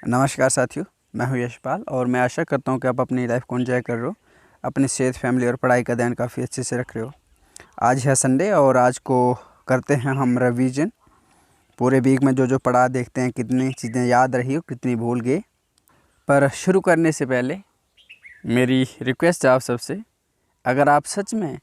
नमस्कार साथियों, मैं हूं यशपाल और मैं आशा करता हूं कि आप अपनी लाइफ को एंजॉय कर रहे हो, अपनी सेहत, फैमिली और पढ़ाई का ध्यान काफ़ी अच्छे से रख रहे हो। आज है संडे और आज को करते हैं हम रिवीजन। पूरे वीक में जो जो पढ़ा, देखते हैं कितनी चीज़ें याद रही हो, कितनी भूल गए। पर शुरू करने से पहले मेरी रिक्वेस्ट है आप सबसे, अगर आप सच में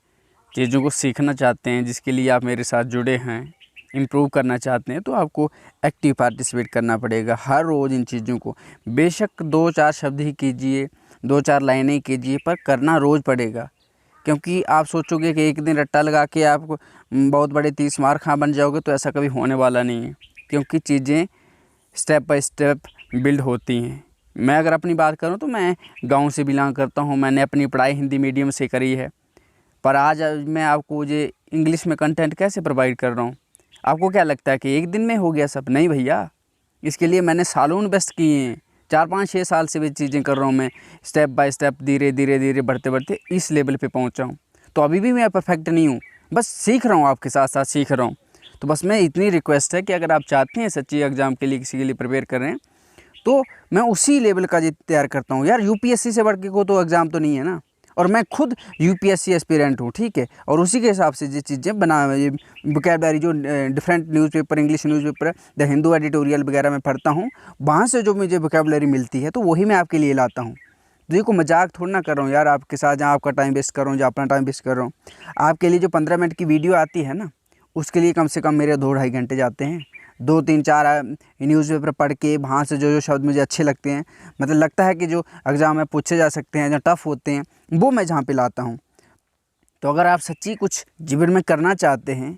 चीज़ों को सीखना चाहते हैं, जिसके लिए आप मेरे साथ जुड़े हैं, इम्प्रूव करना चाहते हैं, तो आपको एक्टिव पार्टिसिपेट करना पड़ेगा हर रोज़ इन चीज़ों को। बेशक 2-4 शब्द ही कीजिए, 2-4 लाइनें ही कीजिए, पर करना रोज़ पड़ेगा। क्योंकि आप सोचोगे कि एक दिन रट्टा लगा के आप बहुत बड़े 30 मार्क हाँ बन जाओगे, तो ऐसा कभी होने वाला नहीं है। क्योंकि चीज़ें स्टेप बाय स्टेप बिल्ड होती हैं। मैं अगर अपनी बात करूं तो मैं गांव से बिलोंग करता हूं। मैंने अपनी पढ़ाई हिंदी मीडियम से करी है, पर आज मैं आपको ये इंग्लिश में कंटेंट कैसे प्रोवाइड कर रहा हूँ। आपको क्या लगता है कि एक दिन में हो गया सब? नहीं भैया, इसके लिए मैंने सालों इन्वेस्ट किए हैं। 4-5-6 साल से भी चीज़ें कर रहा हूँ मैं, स्टेप बाय स्टेप, धीरे धीरे धीरे बढ़ते बढ़ते इस लेवल पे पहुँचा हूँ। तो अभी भी मैं परफेक्ट नहीं हूँ, बस सीख रहा हूँ, आपके साथ साथ सीख रहा हूँ। तो बस मैं इतनी रिक्वेस्ट है कि अगर आप चाहते हैं सच्ची एग्ज़ाम के लिए, किसी के लिए प्रिपेयर कर रहे हैं, तो मैं उसी लेवल का तैयार करता हूँ यार। यूपीएससी से बढ़ के को तो एग्ज़ाम तो नहीं है ना। और मैं खुद यूपीएससी एस्पिरेंट हूँ, ठीक है। और उसी के हिसाब से ये चीज़ें बना, ये वोकैबुलरी जो different newspaper, English newspaper, the Hindu editorial वगैरह मैं पढ़ता हूँ, वहाँ से जो मुझे वोकैबुलरी मिलती है तो वही मैं आपके लिए लाता हूँ। तो ये को मजाक थोड़ा ना कर रहा हूँ यार आपके साथ, जहाँ आपका टाइम वेस्ट कर रहा हूँ, जहाँ अपना टाइम वेस्ट कर रहा हूँ। आपके लिए जो 15 मिनट की वीडियो आती है ना, उसके लिए कम से कम मेरे 2-2.5 घंटे जाते हैं। 2-3-4 न्यूज़पेपर पढ़ के वहाँ से जो जो शब्द मुझे अच्छे लगते हैं, मतलब लगता है कि जो एग्ज़ाम में पूछे जा सकते हैं, जो टफ़ होते हैं, वो मैं जहाँ पे लाता हूँ। तो अगर आप सच्ची कुछ जीवन में करना चाहते हैं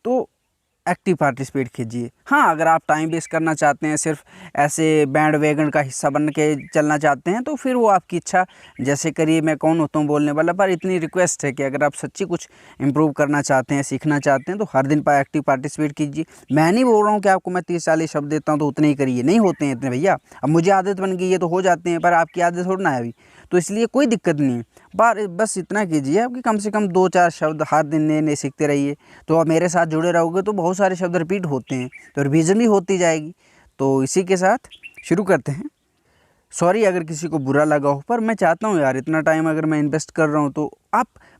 तो एक्टिव पार्टिसिपेट कीजिए। हाँ, अगर आप टाइम वेस्ट करना चाहते हैं, सिर्फ ऐसे बैंड वैगन का हिस्सा बन के चलना चाहते हैं, तो फिर वो आपकी इच्छा, जैसे करिए। मैं कौन होता हूँ बोलने वाला, पर इतनी रिक्वेस्ट है कि अगर आप सच्ची कुछ इम्प्रूव करना चाहते हैं, सीखना चाहते हैं, तो हर दिन पर एक्टिव पार्टिसिपेट कीजिए। मैं नहीं बोल रहा हूँ कि आपको मैं 30-40 शब्द देता हूँ तो उतने ही करिए, नहीं होते हैं इतने भैया। अब मुझे आदत बन गई है तो हो जाते हैं, पर आपकी आदत थोड़ा ना है अभी, तो इसलिए कोई दिक्कत नहीं है। बस इतना कीजिए आप कि कम से कम 2-4 शब्द हर दिन नए नए सीखते रहिए। तो आप मेरे साथ जुड़े रहोगे तो बहुत सारे शब्द रिपीट होते हैं, तो रिवीजन भी होती जाएगी। तो इसी के साथ शुरू करते हैं। सॉरी अगर किसी को बुरा लगा हो, पर मैं चाहता हूँ यार, इतना टाइम अगर मैं इन्वेस्ट कर रहा हूँ तो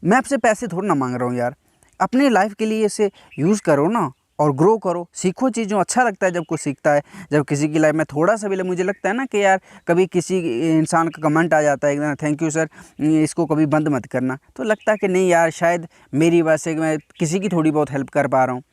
मैं आपसे पैसे थोड़ा ना मांग रहा हूँ यार। अपनी लाइफ के लिए इसे यूज़ करो ना, और ग्रो करो, सीखो चीज़ों। अच्छा लगता है जब कोई सीखता है, जब किसी की लाइफ में थोड़ा सा भी मुझे लगता है ना कि यार, कभी किसी इंसान का कमेंट आ जाता है एकदम, थैंक यू सर, इसको कभी बंद मत करना, तो लगता है कि नहीं यार, शायद मेरी वजह से मैं किसी की थोड़ी बहुत हेल्प कर पा रहा हूँ।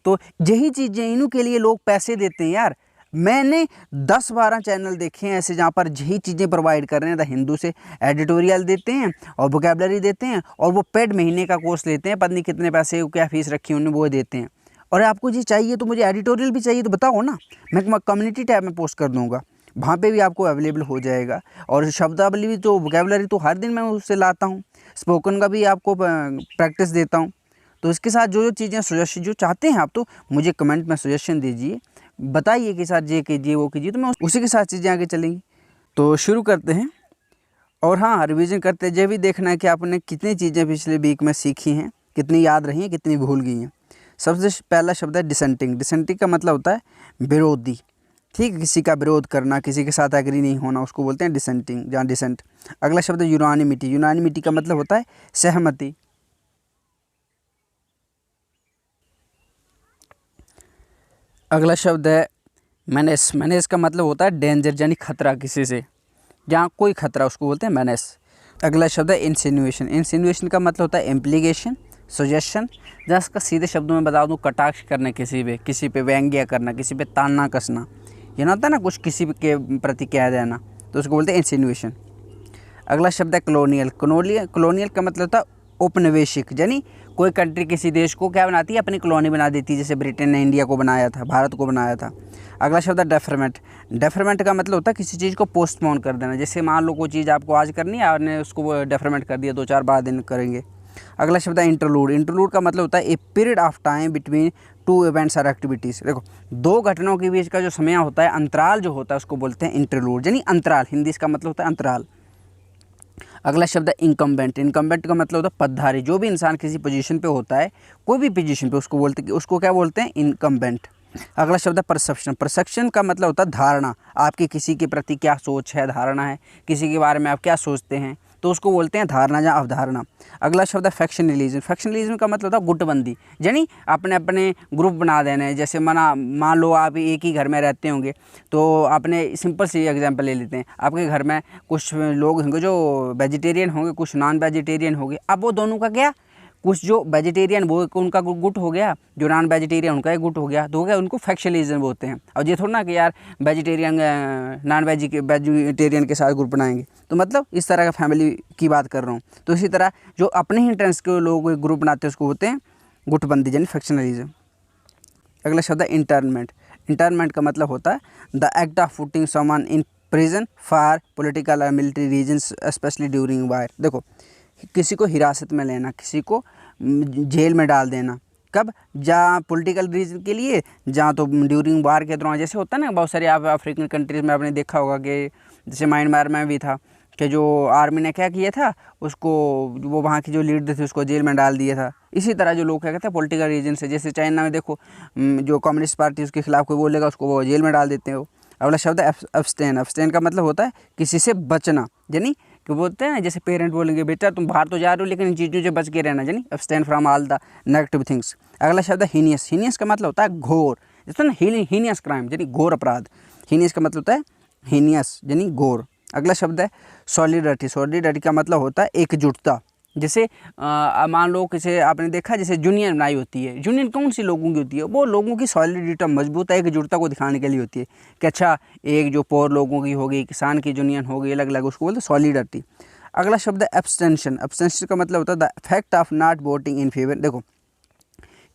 तो यही चीज़ें, इन्हीं के लिए लोग पैसे देते हैं यार। मैंने 10-12 चैनल देखे हैं ऐसे, जहाँ पर यही चीज़ें प्रोवाइड कर रहे हैं। द हिंदू से एडिटोरियल देते हैं और वोकैबुलरी देते हैं, और वो पेड महीने का कोर्स लेते हैं, पता नहीं कितने पैसे, क्या फीस रखी है उन्होंने, वो देते हैं। और आपको जी चाहिए तो, मुझे एडिटोरियल भी चाहिए तो बताओ ना, मैं कम्युनिटी टैब में पोस्ट कर दूँगा, वहाँ पे भी आपको अवेलेबल हो जाएगा। और शब्दावली भी, तो वोकैबुलरी तो हर दिन मैं उससे लाता हूँ। स्पोकन का भी आपको प्रैक्टिस देता हूँ। तो इसके साथ जो जो चीज़ें सजेशन जो चाहते हैं आप, तो मुझे कमेंट में सजेशन दीजिए, बताइए कि सर ये कीजिए वो कीजिए, तो मैं उसी के साथ चीज़ें आगे चलेंगी। तो शुरू करते हैं। और हाँ, रिवीजन करते ये भी देखना है कि आपने कितनी चीज़ें पिछले वीक में सीखी हैं, कितनी याद रही हैं, कितनी भूल गई हैं। सबसे पहला शब्द है डिसेंटिंग। डिसेंटिंग का मतलब होता है विरोधी, ठीक है। किसी का विरोध करना, किसी के साथ एग्री नहीं होना, उसको बोलते हैं डिसेंटिंग, जहाँ डिसेंट। अगला शब्द है यूनानिमिटी। यूनानिमिटी का मतलब होता है सहमति। अगला शब्द है मैनेस। मैनेस का मतलब होता है डेंजर, यानी खतरा किसी से, जहाँ कोई खतरा, उसको बोलते हैं मैनेस। अगला शब्द है इंसिनुएशन। इंसिनुएशन का मतलब होता है इम्प्लीकेशन, सजेशन, जहाँ इसका सीधे शब्दों में बता दूँ, कटाक्ष करना किसी पे व्यंग्य करना, किसी पे ताना कसना, ये ना होता है ना, कुछ किसी के प्रति कह देना, तो उसको बोलते हैं इंसिनुएशन। अगला शब्द है कलोनियल। कलोनियल का मतलब होता है औपनिवेशिक, यानी कोई कंट्री किसी देश को क्या बनाती है, अपनी कॉलोनी बना देती है, जैसे ब्रिटेन ने इंडिया को बनाया था, भारत को बनाया था। अगला शब्द है डेफरमेंट। डेफरमेंट का मतलब होता है किसी चीज़ को पोस्टपोन कर देना, जैसे मान लो कोई चीज़ आपको आज करनी है, आपने उसको डेफरमेंट कर दिया, 2-4 बाद दिन करेंगे। अगला शब्द है इंटरलूड। इंटरलूड का मतलब होता है a period of time between 2 events और एक्टिविटीज़। देखो, 2 घटनाओं के बीच का जो समय होता है, अंतराल जो होता है, उसको बोलते हैं इंटरलूड, यानी अंतराल। हिंदी इसका मतलब होता है अंतराल। अगला शब्द है इनकम्बेंट। इनकम्बेंट का मतलब होता है पदधारी। जो भी इंसान किसी पोजीशन पे होता है, कोई भी पोजीशन पे, उसको क्या बोलते हैं, इनकम्बेंट। अगला शब्द है परसेप्शन। परसेप्शन का मतलब होता है धारणा, आपकी किसी के प्रति क्या सोच है, धारणा है, किसी के बारे में आप क्या सोचते हैं, तो उसको बोलते हैं धारणा या अवधारणा। अगला शब्द है फैक्शनलिज्म। फैक्शनलिज्म का मतलब होता है गुटबंदी, यानी अपने अपने ग्रुप बना देना है। जैसे मान लो आप एक ही घर में रहते होंगे, तो आपने सिंपल सी एग्जांपल ले लेते हैं, आपके घर में कुछ लोग होंगे जो वेजिटेरियन होंगे, कुछ नॉन वेजिटेरियन होंगे। अब वो दोनों का क्या, कुछ जो वेजिटेरियन वो उनका गुट हो गया, जो नॉन वेजिटेरियन उनका एक गुट हो गया, तो हो गया, उनको फैक्शनलिज्म बोलते हैं। और ये थोड़ा ना कि यार वेजिटेरियन नॉन वेजिटेरियन के साथ ग्रुप बनाएंगे, तो मतलब इस तरह का फैमिली की बात कर रहा हूँ। तो इसी तरह जो अपने ही इंटरेस्ट के लोग ग्रुप बनाते हैं उसको होते हैं गुटबंदी, यानी फैक्शनलिज्म। अगला शब्द है इंटर्नमेंट। इंटर्नमेंट का मतलब होता है the act of putting someone in prison for political और मिलिट्री रीजन्स स्पेशली ड्यूरिंग वार। देखो, किसी को हिरासत में लेना, किसी को जेल में डाल देना, कब, जहाँ पॉलिटिकल रीजन के लिए, जहाँ तो ड्यूरिंग वार के दौरान। जैसे होता है ना बहुत सारे आप अफ्रीकन कंट्रीज़ में आपने देखा होगा कि जैसे म्यांमार में भी था कि जो आर्मी ने क्या किया था, उसको, वो वहाँ की जो लीडर थे उसको जेल में डाल दिया था। इसी तरह जो लोग क्या कहते हैं पॉलिटिकल रीजन से, जैसे चाइना में देखो जो कम्युनिस्ट पार्टी उसके खिलाफ कोई बोलेगा उसको वो जेल में डाल देते हो। अगला शब्द है अब्सटेन। अब्सटेन का मतलब होता है किसी से बचना, यानी कि बोलते हैं ना जैसे पेरेंट बोलेंगे बेटा तुम बाहर तो जा रहे हो लेकिन इन चीज़ों से बच के रहना, यानी abstain from all the negative things. अगला शब्द है हीनियस। हीनियस का मतलब होता है घोर, जैसे ना हीनियस क्राइम, यानी घोर अपराध। हीनियस का मतलब होता है हीनियस, यानी घोर। अगला शब्द है सॉलिडरिटी। सॉलिडरिटी का मतलब होता है एकजुटता। जैसे मान लो किसी आपने देखा जैसे यूनियन बनाई होती है, यूनियन कौन सी लोगों की होती है, वो लोगों की सॉलिडरिटी मजबूत है, एकजुटता को दिखाने के लिए होती है कि अच्छा एक जो पोर लोगों की होगी, किसान की यूनियन होगी, अलग अलग, उसको बोलते हैं सॉलिडरिटी। अगला शब्द है एब्सटेंशन। एब्सटेंशन का मतलब होता है the effect of not voting in favour. देखो,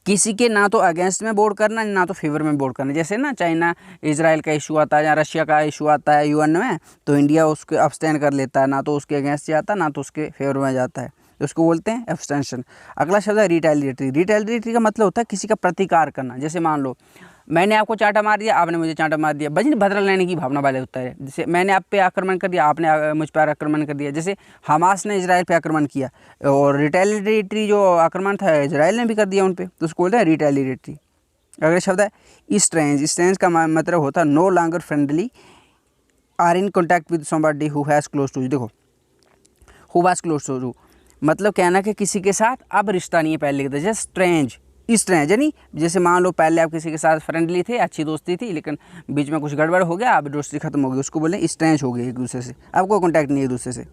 किसी के ना तो अगेंस्ट में वोट करना ना तो फेवर में वोट करना। जैसे ना चाइना इजराइल का इशू आता है या रशिया का इशू आता है यूएन में, तो इंडिया उसको अब्सटेन कर लेता है, ना तो उसके अगेंस्ट जाता है ना तो उसके फेवर में जाता है, तो उसको बोलते हैं एब्सटेंशन। अगला शब्द है रिटेलिएटरी। रिटेलिएटरी का मतलब होता है किसी का प्रतिकार करना। जैसे मान लो मैंने आपको चांटा मार दिया, आपने मुझे चांटा मार दिया, बजन बदला लेने की भावना वाले होता है। जैसे मैंने आप पे आक्रमण कर दिया, आपने मुझ पर आक्रमण कर दिया। जैसे हमास ने इजराइल पे आक्रमण किया और रिटेलिएटरी जो आक्रमण था इजराइल ने भी कर दिया उन पे, तो उसको बोलते हैं रिटेलिएटरी। अगला शब्द है स्ट्रेंज। स्ट्रेंज का मतलब होता है no longer friendly or in contact with somebody who has close to you. देखो, who was close to you मतलब कहना कि किसी के साथ अब रिश्ता नहीं है पहले की तरह। जैसे स्ट्रेंज, स्ट्रेंज यानी जैसे मान लो पहले आप किसी के साथ फ्रेंडली थे, अच्छी दोस्ती थी, लेकिन बीच में कुछ गड़बड़ हो गया, अब दोस्ती खत्म हो गई, उसको बोलें स्ट्रेंज हो गई एक दूसरे से, आपको कॉन्टैक्ट नहीं है एक दूसरे से।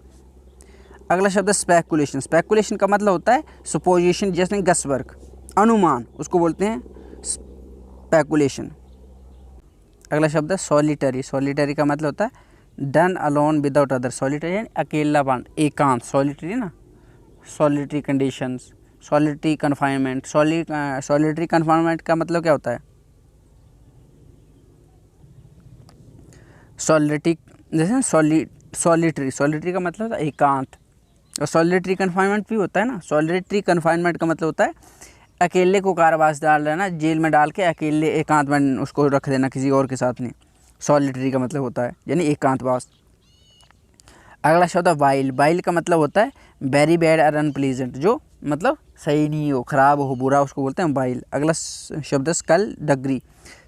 अगला शब्द है स्पेकुलेशन। स्पेकुलेशन का मतलब होता है सुपोजिशन, जैसे गसवर्क, अनुमान, उसको बोलते हैं स्पेकुलेशन। अगला शब्द है सॉलिटरी। सॉलिटरी का मतलब होता है done alone without other. Solitary यानी अकेलापन, एकांत, सॉलिटरी ना, solitary conditions, solitary confinement. Solitary confinement का मतलब क्या होता है, सॉलिटरी, जैसे सॉलिटरी, सॉलिटरी का मतलब होता है एकांत, और सॉलिटरी कन्फाइनमेंट भी होता है ना। सॉलिटरी कन्फाइनमेंट का मतलब होता है अकेले को कारावास डाल देना, जेल में डाल के अकेले एकांत में उसको रख देना, किसी और के साथ नहीं। सॉलिटरी का मतलब होता है यानी एकांतवास। अगला शब्द है वाइल। वाइल का मतलब होता है वेरी बैड और अनप्लीजेंट, जो मतलब सही नहीं हो, ख़राब हो, बुरा, उसको बोलते हैं वाइल। अगला शब्द है स्कल डगरी।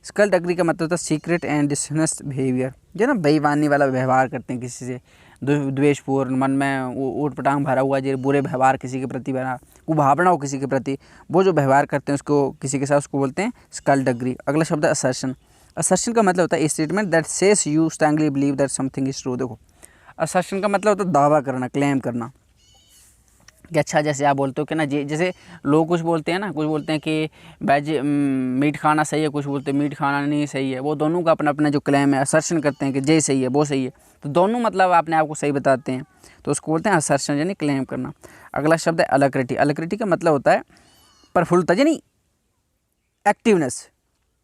स्कल डगरी का मतलब होता है सीक्रेट एंड डिसऑनेस्ट बिहेवियर, जो ना बेईमानी वाला व्यवहार करते हैं किसी से, द्वेषपूर्ण, मन में ऊट पटांग भरा हुआ जो बुरे व्यवहार किसी के प्रति बना, कुभावना हो किसी के प्रति, वो जो व्यवहार करते हैं उसको किसी के साथ, उसको बोलते हैं स्कल डगरी। अगला शब्द है असर्शन। असर्शन का मतलब होता है statement that says you strongly believe that something is true. देखो, असर्शन का मतलब होता है दावा करना, क्लेम करना कि अच्छा, जैसे आप बोलते हो कि ना, जैसे लोग कुछ बोलते हैं ना, कुछ बोलते हैं कि वेज मीट खाना सही है, कुछ बोलते हैं मीट खाना नहीं सही है, वो दोनों का अपना अपना जो क्लेम है, असर्शन करते हैं कि ये सही है वो सही है, तो दोनों मतलब अपने आप को सही बताते हैं, तो उसको बोलते हैं असर्शन यानी क्लेम करना। अगला शब्द है अलक्रिटी। अलक्रिटी का मतलब होता है प्रफुल्लता यानी एक्टिवनेस,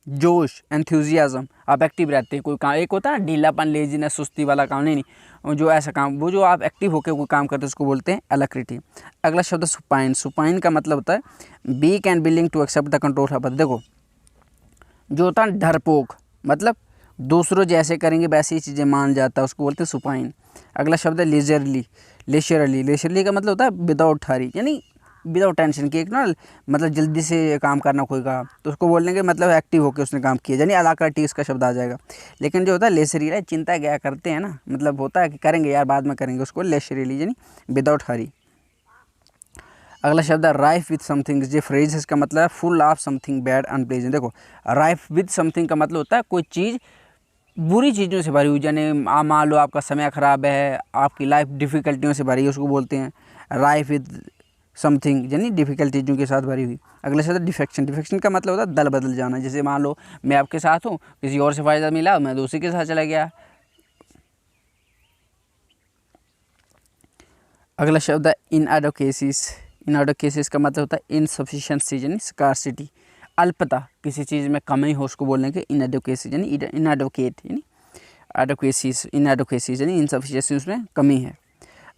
जोश, एंथुजियाज्म, आप एक्टिव रहते हैं कोई काम। एक होता है ना ढीलापन, लेजीनेस, सुस्ती वाला काम, नहीं, जो ऐसा काम, वो जो आप एक्टिव होकर कोई काम करते हैं उसको बोलते हैं अलक्रिटी। अगला शब्द सुपाइन। सुपाइन का मतलब होता है weak and willing to accept the control of other. देखो, जो होता है डरपोक, मतलब दूसरों जैसे करेंगे वैसी ही चीज़ें मान जाता है, उसको बोलते हैं सुपाइन। अगला शब्द है लेजरली। लेशरली। लेशरली का मतलब होता है विदाउट हरी, यानी विदाउट टेंशन कि एक ना मतलब जल्दी से काम करना कोई काम, तो उसको बोलने के मतलब एक्टिव होकर उसने काम किया, यानी अलाकृति इसका शब्द आ जाएगा। लेकिन जो होता है लेसरीली, चिंता क्या करते हैं ना, मतलब होता है कि करेंगे यार बाद में करेंगे, उसको लेसरीली यानी विदाउट हरी। अगला शब्द है राइफ विथ समथिंग। ये फ्रेज इसका मतलब है full of something bad unpleasant. देखो राइफ विथ समथिंग का मतलब होता है कोई चीज़ बुरी चीज़ों से भरी हुई, यानी मान लो आपका समय ख़राब है, आपकी लाइफ डिफ़िकल्टियों से भरी है, उसको बोलते हैं राइफ विद समथिंग, यानी डिफ़िकल्ट चीज़ों के साथ भरी हुई। अगला शब्द डिफेक्शन। डिफेक्शन का मतलब होता है दल बदल जाना। जैसे मान लो मैं आपके साथ हूँ, किसी और से फ़ायदा मिला, मैं दूसरे के साथ चला गया। अगला शब्द है इनएडोकेसिस। इनएडोकेसिस का मतलब होता है इनसफिशिएंसी यानी स्कार्सिटी, अल्पता, किसी चीज़ में कमी हो उसको बोलने के इनएडोकेसी यानी इनएडोकेट यानी एडोकेसीज। इनएडोकेसीज यानी इनसफिशिएंसी, उसमें कमी है।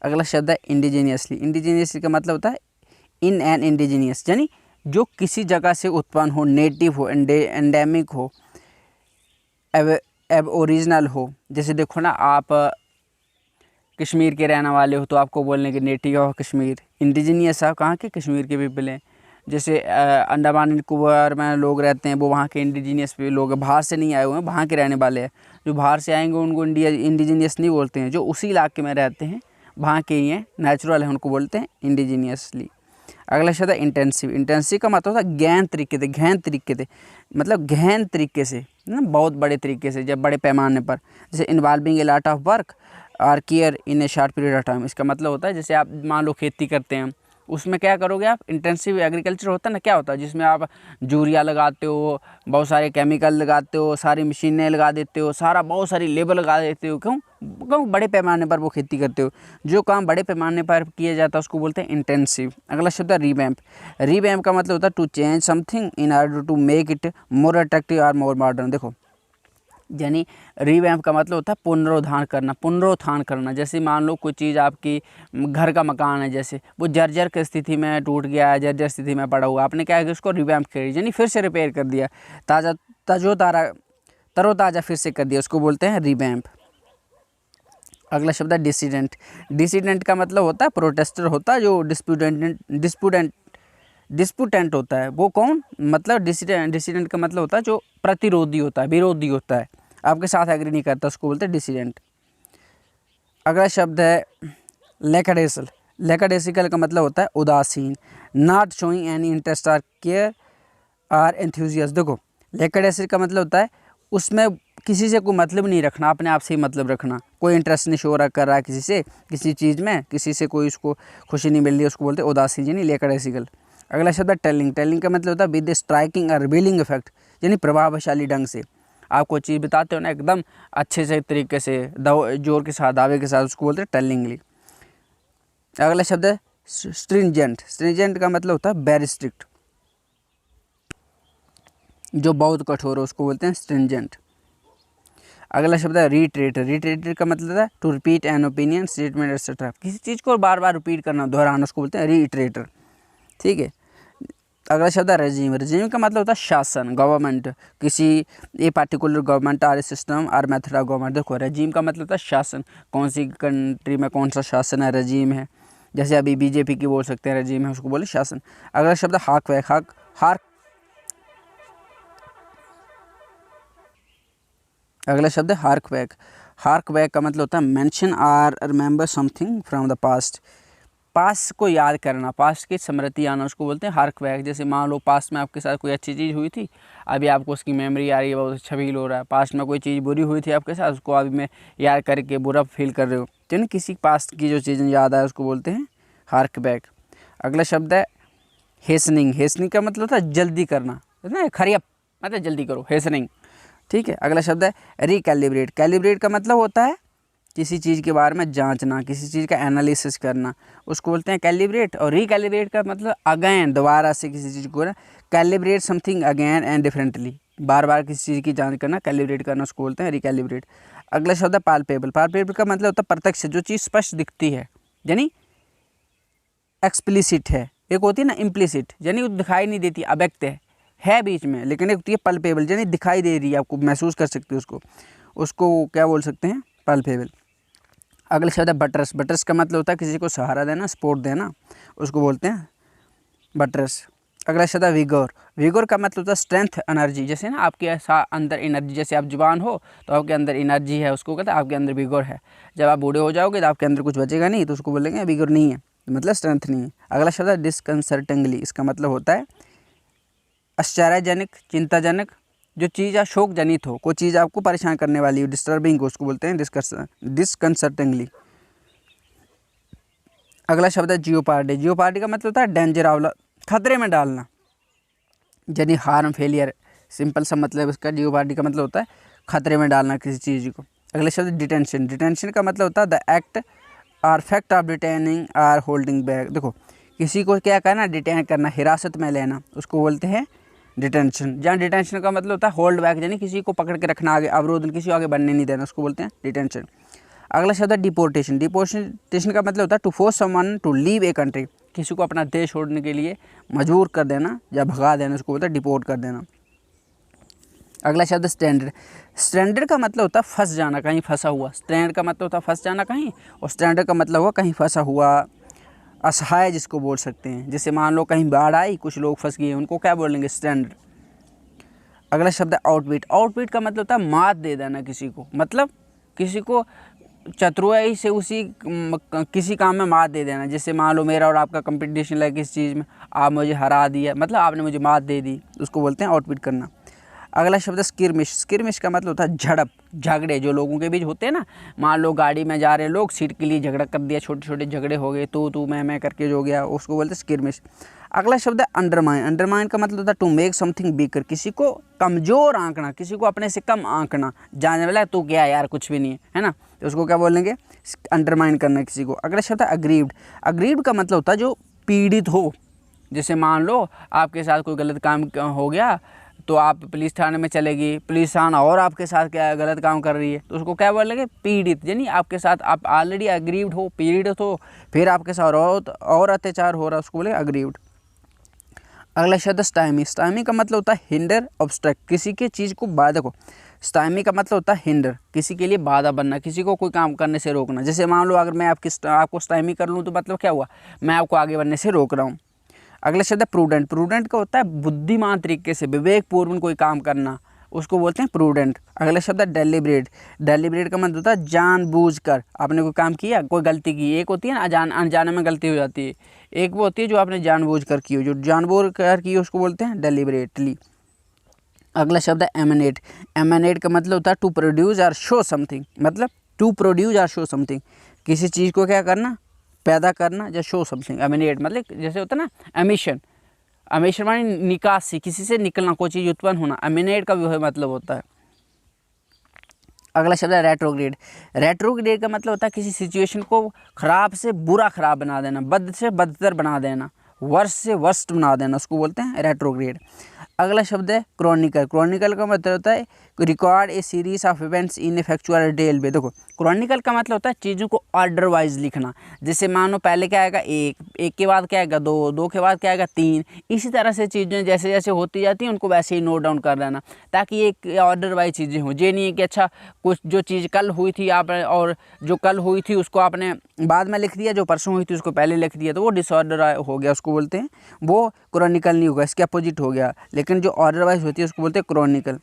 अगला शब्द है इंडिजीनियसली। इंडिजीनियसली का मतलब होता है इन एन इंडिजीनियस, यानी जो किसी जगह से उत्पन्न हो, नेटिव हो, एंडेमिक हो, एब ओरिजिनल हो। जैसे देखो ना, आप कश्मीर के रहने वाले हो तो आपको बोलने के नेटिव ऑफ कश्मीर। इंडिजीनियस आप कहाँ के, कश्मीर के पीपल हैं। जैसे अंडमान निकोबार में लोग रहते हैं, वो वहाँ के इंडिजीनियस लोग हैं, बाहर से नहीं आए हुए हैं, वहाँ के रहने वाले हैं। जो बाहर से आएंगे उनको इंडिजीनियस नहीं बोलते हैं, जो उसी इलाके में रहते हैं वहाँ के ही हैं, नेचुरल हैं, उनको बोलते हैं इंडिजीनियसली। अगला शब्द है इंटेंसिव। इंटेंसिव का मतलब होता है गहन तरीके से, गहन तरीके से, मतलब गहन तरीके से ना, बहुत बड़े तरीके से, जब बड़े पैमाने पर। जैसे involving a lot of work और care in a short period of time. इसका मतलब होता है जैसे आप मान लो खेती करते हैं, उसमें क्या करोगे आप, इंटेंसिव एग्रीकल्चर होता है ना, क्या होता है जिसमें आप यूरिया लगाते हो, बहुत सारे केमिकल लगाते हो, सारी मशीनें लगा देते हो, सारा बहुत सारी लेबर लगा देते हो। क्यों बड़े पैमाने पर वो खेती करते हो। जो काम बड़े पैमाने पर किया जाता है उसको बोलते हैं इंटेंसिव। अगला शब्द है रीवैम्प। रीवैम्प का मतलब होता है to change something in order to make it more attractive और मोर मॉडर्न। देखो यानी रीवैम्प का मतलब होता है पुनरुद्धार करना, पुनरुत्थान करना। जैसे मान लो कोई चीज़ आपकी घर का मकान है, जैसे वो जर्जर की स्थिति में टूट गया है, जर्जर स्थिति में पड़ा हुआ, आपने क्या है कि उसको रीवैम्प कर, यानी फिर से रिपेयर कर दिया, तरोताज़ा फिर से कर दिया, उसको बोलते हैं रीवैम्प। अगला शब्द है डिसीडेंट। डिसीडेंट का मतलब होता है प्रोटेस्टर होता है, जो डिस्पुटेंट होता है। वो कौन, मतलब डिसीडेंट का मतलब होता है जो प्रतिरोधी होता है, विरोधी होता है, आपके साथ एग्री नहीं करता, उसको बोलते हैं डिसीडेंट। अगला शब्द है लैकडेसिकल। लैकडेसिकल का मतलब होता है उदासीन, नॉट शोइंग एनी इंटरेस्ट और केयर और एंथुजियाज्म। देखो लैकडेसिकल का मतलब होता है उसमें किसी से कोई मतलब नहीं रखना, अपने आप से ही मतलब रखना, कोई इंटरेस्ट नहीं शो कर रहा है किसी से, किसी चीज़ में, किसी से कोई उसको खुशी नहीं मिल रही, उसको बोलते हैं उदासीन यानी लैकडेसिकल। अगला शब्द है टेलिंग। टेलिंग का मतलब होता है विद स्ट्राइकिंग और रिवीलिंग इफेक्ट, यानी प्रभावशाली ढंग से आप कोई चीज़ बताते हो ना एकदम अच्छे से तरीके से, जोर के साथ, दावे के साथ, उसको बोलते हैं टेलिंगली। अगला शब्द है स्ट्रिंजेंट। स्ट्रिंजेंट का मतलब होता है वेरी स्ट्रिक्ट, जो बहुत कठोर है, उसको बोलते हैं स्ट्रिंजेंट। अगला शब्द है रीट्रेटर। रीट्रेटर का मतलब है to repeat an opinion, statement etcetera, किसी चीज़ को बार बार रिपीट करना, दोहराना, उसको बोलते हैं रीट्रेटर। ठीक है। अगला शब्द है रेजिम। रेजिम का मतलब होता है शासन, गवर्नमेंट, किसी ए पार्टिकुलर गवर्नमेंट और सिस्टम और मेथड ऑफ गवर्नमेंट। देखो रेजिम का मतलब होता है शासन, कौन सी कंट्री में कौन सा शासन है, रेजिम है। जैसे अभी बीजेपी की बोल सकते हैं रेजिम है, उसको बोले शासन। अगला शब्द है हाक वैक। अगला शब्द है हार्क बैक। हार्क बैक का मतलब होता है मेंशन और remember something from the past, past को याद करना, पास्ट की स्मृति आना, उसको बोलते हैं हार्क बैक। जैसे मान लो पास्ट में आपके साथ कोई अच्छी चीज़ हुई थी, अभी आपको उसकी मेमोरी आ रही है, बहुत अच्छा फील हो रहा है। पास्ट में कोई चीज़ बुरी हुई थी आपके साथ, उसको अभी में याद करके बुरा फील कर रहे हो, तो ना किसी पास्ट की जो चीज़ें याद आए उसको बोलते हैं हार्क बैक। अगला शब्द है हेसनिंग। हेसनिंग का मतलब होता है जल्दी करना, है ना, खरिया मतलब जल्दी करो, हेसनिंग। ठीक है। अगला शब्द है रिकैलिब्रेट। कैलिब्रेट का मतलब होता है किसी चीज़ के बारे में जांचना, किसी चीज़ का एनालिसिस करना, उसको बोलते हैं कैलिब्रेट। और रिकैलिब्रेट का मतलब अगेन, दोबारा से किसी चीज़ को ना, calibrate something again and differently, बार बार किसी चीज़ की जांच करना, कैलिब्रेट करना, उसको बोलते हैं रिकैलिब्रेट। अगला शब्द है पाल्पेबल। पाल्पेबल का मतलब होता है प्रत्यक्ष, जो चीज़ स्पष्ट दिखती है, यानी एक्सप्लिसिट है। एक होती है ना इम्प्लिसिट, यानी वो दिखाई नहीं देती, अव्यक्त है बीच में, लेकिन एक होती है पल्पेबल, यानी दिखाई दे रही है, आपको महसूस कर सकते हो उसको, उसको क्या बोल सकते हैं, पल्पेबल। अगला शब्द है बटरस। बटरस का मतलब होता है किसी को सहारा देना, सपोर्ट देना, उसको बोलते हैं बटरस। अगला शब्द है विगोर। विगोर का मतलब होता है स्ट्रेंथ, एनर्जी। जैसे ना आपके अंदर एनर्जी, जैसे आप जवान हो तो आपके अंदर एनर्जी है, उसको कहते हैं आपके अंदर विगोर है। जब आप बूढ़े हो जाओगे तो आपके अंदर कुछ बचेगा नहीं, तो उसको बोलेंगे विगोर नहीं है, मतलब स्ट्रेंथ नहीं है। अगला शब्द है डिस्कंसर्टिंगली। इसका मतलब होता है आश्चर्यजनक, चिंताजनक। जो चीज़ या शोक जनित हो, कोई चीज़ आपको परेशान करने वाली हो, डिस्टर्बिंग हो, उसको बोलते हैं डिस्कंसर्टिंगली। अगला शब्द है जियोपार्डी। जियोपार्डी का मतलब होता है डेंजर आउला, खतरे में डालना, यानी हार्म, फेलियर। सिंपल सा मतलब इसका जियोपार्डी का मतलब होता है खतरे में डालना किसी चीज़ को। अगला शब्द डिटेंशन। डिटेंशन का मतलब होता है the act or fact of detaining or holding back. देखो किसी को क्या करना, डिटेन करना, हिरासत में लेना, उसको बोलते हैं डिटेंशन। जहाँ डिटेंशन का मतलब होता है होल्ड बैक, यानी किसी को पकड़ के रखना, आगे अवरोधन, किसी को आगे बढ़ने नहीं देना, उसको बोलते हैं डिटेंशन। अगला शब्द है डिपोर्टेशन। डिपोर्टेशन का मतलब होता है to force someone to leave a country. किसी को अपना देश छोड़ने के लिए मजबूर कर देना या भगा देना, उसको बोलता है डिपोर्ट कर देना। अगला शब्द स्ट्रैंडेड। स्ट्रैंडेड का मतलब होता है फंस जाना, कहीं फंसा हुआ। स्ट्रैंड का मतलब होता है फंस जाना कहीं, और स्ट्रैंडेड का मतलब हुआ कहीं फंसा हुआ, असहाय जिसको बोल सकते हैं। जैसे मान लो कहीं बाढ़ आई, कुछ लोग फंस गए, उनको क्या बोलेंगे, स्ट्रैंडेड। अगला शब्द है आउटबीट। आउटबीट का मतलब होता है मात दे देना किसी को, मतलब किसी को चतुराई से उसी किसी काम में मात दे देना। जैसे मान लो मेरा और आपका कंपटीशन लगा किस चीज़ में, आप मुझे हरा दिया, मतलब आपने मुझे मात दे दी, उसको बोलते हैं आउटबीट करना। अगला शब्द है स्किर्मिश। स्किर्मिश का मतलब होता है झड़प, झगड़े जो लोगों के बीच होते हैं ना। मान लो गाड़ी में जा रहे लोग, सीट के लिए झगड़ा कर दिया, छोटे छोटे झगड़े हो गए, तू मैं करके जो गया, उसको बोलते हैं स्किर्मिश। अगला शब्द है अंडरमाइन। अंडरमाइन का मतलब होता है टू मेक समथिंग वीकर, किसी को कमज़ोर आंकना, किसी को अपने से कम आंकना, जानने वाला तू क्या यार कुछ भी नहीं है ना, तो उसको क्या बोलेंगे, अंडरमाइन करना किसी को। अगला शब्द है अग्रीव्ड। अग्रीव्ड का मतलब होता है जो पीड़ित हो। जैसे मान लो आपके साथ कोई गलत काम हो गया, तो आप पुलिस थाने में चलेगी, पुलिस थाना और आपके साथ क्या गलत काम कर रही है, तो उसको क्या बोलेंगे, पीड़ित। यानी आपके साथ आप ऑलरेडी अग्रीव्ड हो, पीड़ित हो, फिर आपके साथ और अत्याचार हो रहा है, उसको बोले अग्रीव्ड। अगला शब्द स्टाइमी। स्टाइमी का मतलब होता है हिंडर, ऑब्स्ट्रक्ट, किसी के चीज़ को बाधा को। स्टाइमी का मतलब होता है हिंडर, किसी के लिए बाधा बनना, किसी को कोई काम करने से रोकना। जैसे मान लो अगर मैं आपको स्टाइमी कर लूँ तो मतलब क्या हुआ, मैं आपको आगे बढ़ने से रोक रहा हूँ। अगला शब्द है प्रूडेंट। प्रूडेंट का होता है बुद्धिमान तरीके से, विवेकपूर्वक कोई काम करना, उसको बोलते हैं प्रूडेंट। अगला शब्द है डेलिब्रेट। डेलिब्रेट का मतलब होता है जानबूझकर आपने कोई काम किया, कोई गलती की। एक होती है ना अनजाने में गलती हो जाती है, एक वो होती है जो आपने जानबूझकर की हो, जो जानबूझकर की हो उसको बोलते हैं डेलिब्रेटली। अगला शब्द है एमिनेट। एमिनेट का मतलब होता है टू प्रोड्यूस और शो समथिंग, मतलब टू प्रोड्यूस और शो समथिंग, किसी चीज़ को क्या करना, पैदा करना, या शो समथिंग। एमिनेट मतलब जैसे होता है ना एमिशन, एमिशन माने निकासी, किसी से निकलना, कोई चीज़ उत्पन्न होना। एमिनेट का भी मतलब होता है। अगला शब्द है रेट्रोग्रेड। रेट्रोग्रेड का मतलब होता है किसी सिचुएशन को खराब से बुरा खराब बना देना, बद से बदतर बना देना, वर्स्ट से वर्स्ट बना देना, उसको बोलते हैं रेट्रोग्रेड। अगला शब्द है क्रॉनिकल। क्रॉनिकल का मतलब होता है record a series of events in A factual detail में। देखो क्रॉनिकल का मतलब होता है चीज़ों को ऑर्डर वाइज लिखना। जैसे मानो पहले क्या आएगा, एक के बाद क्या आएगा, दो के बाद क्या आएगा, तीन। इसी तरह से चीज़ें जैसे जैसे होती जाती हैं उनको वैसे ही नोट डाउन कर लेना, ताकि एक ऑर्डर वाइज चीज़ें हों। ये नहीं है कि अच्छा कुछ जो चीज़ कल हुई थी आपने, और जो कल हुई थी उसको आपने बाद में लिख दिया, जो परसों हुई थी उसको पहले लिख दिया, तो वो डिसऑर्डर हो गया, उसको बोलते हैं वो क्रॉनिकल नहीं होगा, इसके अपोजिट हो गया। लेकिन जो ऑर्डर वाइज होती है उसको बोलते हैं क्रॉनिकल।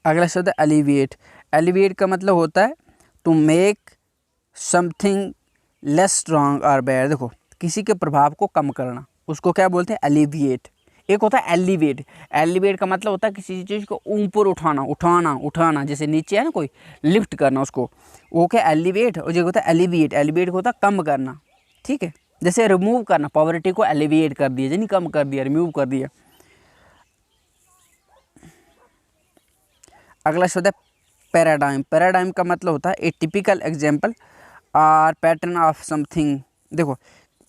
अगला शब्द है एलिविएट। एलिविएट का मतलब होता है to make something less strong और बैड। देखो किसी के प्रभाव को कम करना, उसको क्या बोलते हैं, एलिविएट। एक होता है एलिवेट। एलिवेट का मतलब होता है किसी चीज़ को ऊपर उठाना, जैसे नीचे है ना कोई लिफ्ट करना, उसको वो क्या एलिवेट। और जो होता है एलिविएट। एलिविएट होता है कम करना, ठीक है। जैसे रिमूव करना, पॉवर्टी को एलिविएट कर दिया, यानी कम कर दिया, रिमूव कर दिया। अगला शब्द है पैराडाइम। पैराडाइम का मतलब होता है ए टिपिकल एग्जाम्पल और पैटर्न ऑफ समथिंग। देखो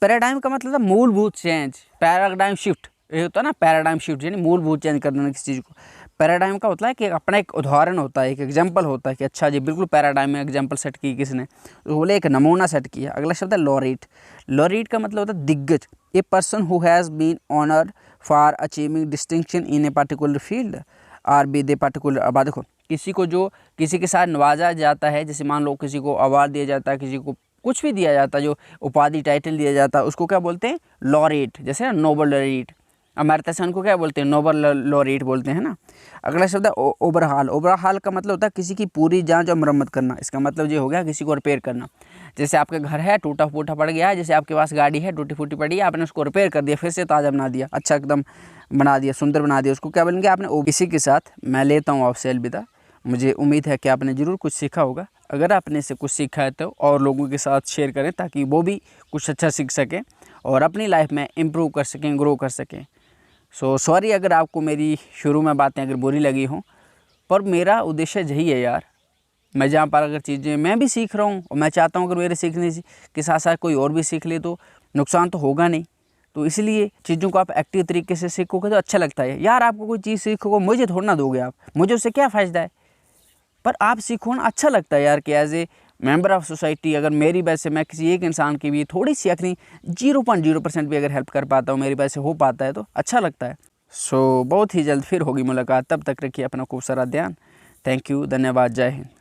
पैराडाइम का मतलब है मूलभूत चेंज, पैराडाइम शिफ्ट। ये होता है ना पैराडाइम शिफ्ट, यानी मूलभूत चेंज कर देना किसी चीज़ को। पैराडाइम का होता है कि अपना एक उदाहरण होता है, एक एग्जाम्पल होता है कि अच्छा जी बिल्कुल पैराडाइम में एग्जाम्पल सेट की किसने, तो बोले एक नमूना सेट किया। अगला शब्द है लॉरेट। लॉरेट का मतलब होता है दिग्गज, a person who has been honoured for achieving distinction in a particular field और विद ए पर्टिकुलर। देखो किसी को जो किसी के साथ नवाजा जाता है, जैसे मान लो किसी को अवार्ड दिया जाता है, किसी को कुछ भी दिया जाता, जो उपाधि टाइटल दिया जाता, उसको क्या बोलते हैं? लॉरेट। जैसे ना नोबल लॉरेट, अमर्त्य सेन को क्या बोलते हैं? नोबल लॉरेट बोलते हैं ना। अगला शब्द है ओवरहाल। ओवरहाल का मतलब होता है किसी की पूरी जांच और मरम्मत करना। इसका मतलब ये हो गया किसी को रिपेयर करना। जैसे आपके घर है, टूटा फूटा पड़ गया है, जैसे आपके पास गाड़ी है, टूटी फूटी पड़ी है, आपने उसको रिपेयर कर दिया, फिर से ताज़ा बना दिया, अच्छा एकदम बना दिया, सुंदर बना दिया, उसको क्या बोलेंगे आपने? इसी के साथ मैं लेता हूँ आपसे अलविदा। मुझे उम्मीद है कि आपने ज़रूर कुछ सीखा होगा। अगर आपने इससे कुछ सीखा है तो और लोगों के साथ शेयर करें, ताकि वो भी कुछ अच्छा सीख सकें और अपनी लाइफ में इम्प्रूव कर सकें, ग्रो कर सकें। सो सॉरी अगर आपको मेरी शुरू में बातें अगर बुरी लगी हों, पर मेरा उद्देश्य यही है यार। मैं जहाँ पर अगर चीज़ें मैं भी सीख रहा हूँ और मैं चाहता हूँ अगर मेरे सीखने के साथ साथ कोई और भी सीख ले तो नुकसान तो होगा नहीं। तो इसलिए चीज़ों को आप एक्टिव तरीके से सीखोगे तो अच्छा लगता है यार। आपको कोई चीज़ सीखोगे, मुझे थोड़ा ना दोगे आप, मुझे उससे क्या फ़ायदा है? पर आप सीखो ना, अच्छा लगता है यार कि as a member of society अगर मेरी वजह से मैं किसी एक इंसान की भी थोड़ी सी अपनी 0.0% भी अगर हेल्प कर पाता हूँ, मेरी वजह से हो पाता है, तो अच्छा लगता है। सो बहुत ही जल्द फिर होगी मुलाकात। तब तक रखिए अपना खूब सारा ध्यान। थैंक यू, धन्यवाद, जय हिंद।